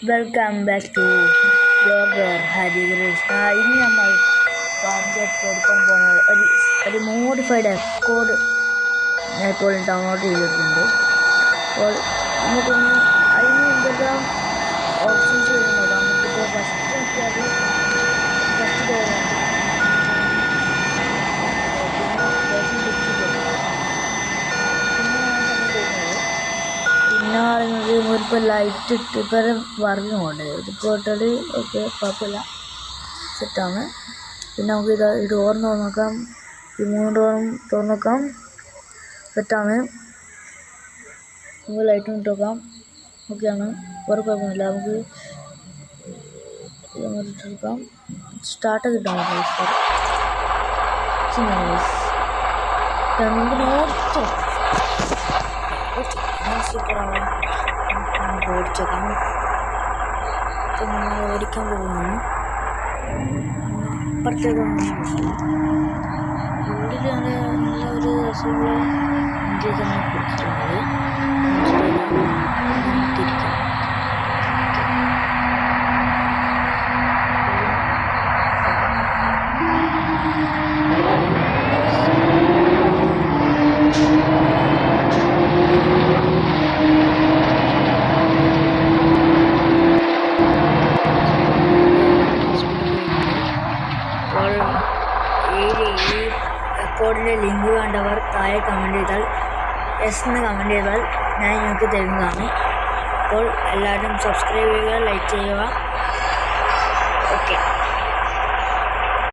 Welcome back to blogger Harikrishna. ഇനി നമ്മൾ എടുക്കാൻ പോകുന്നത് ഒരു മോഡിഫൈഡ് എക്കോഡ് ഞാൻ ഇപ്പോൾ ഡൗൺലോഡ് ചെയ്തിട്ടുണ്ട്. അപ്പോൾ നമുക്കൊന്ന് അതിന് എന്തെല്ലാം ഓപ്ഷൻസ് വരുന്നത് നമുക്കിപ്പോൾ ഫസ്റ്റ് നോക്കിയാൽ ഫസ്റ്റ് തോന്നുന്നുണ്ട്. പിന്നെ പറയുന്നത് ഇപ്പോൾ ലൈറ്റ് ഇട്ട് ഇപ്പോൾ വർക്ക് കൊണ്ട് ഇതിപ്പോൾ ഇട്ടാൽ ഓക്കെ കുഴപ്പമില്ല, സെറ്റാണ്. പിന്നെ നമുക്ക് ഈ ഡോർ തുറന്നോക്കാം, ഈ 3 ഡോറും തുറന്നോക്കാം, സെറ്റാണ്. നമുക്ക് ലൈറ്റും ഇട്ട് നോക്കാം, ഓക്കെയാണ്, വേറെ കുഴപ്പമൊന്നുമില്ല. നമുക്ക് ഇട്ടെടുക്കാം, സ്റ്റാർട്ടൊക്കെ ഇട്ടാൽ മതി. നമുക്ക് നോക്കാം, സൂപ്പറാണ്. നമുക്ക് ഓടിച്ചേക്കാം. നമ്മൾ ഓടിക്കാൻ പോകുന്നു. അപ്പുറത്തേക്കാണ് ഉള്ളിൽ നല്ല ഒരു രസമുള്ള ഇന്ത്യ തന്നെ കൊടുത്തിട്ടുള്ളത്. തിരിക്കാം. ഈ റെക്കോർഡിൻ്റെ ലിങ്ക് വേണ്ടവർ താഴെ കമൻറ്റ് ചെയ്താൽ എന്ന് കമൻറ്റ് ചെയ്താൽ ഞാൻ നിങ്ങൾക്ക് തരുന്നതാണ്. അപ്പോൾ എല്ലാവരും സബ്സ്ക്രൈബ് ചെയ്യുക, ലൈക്ക് ചെയ്യുക. ഓക്കെ.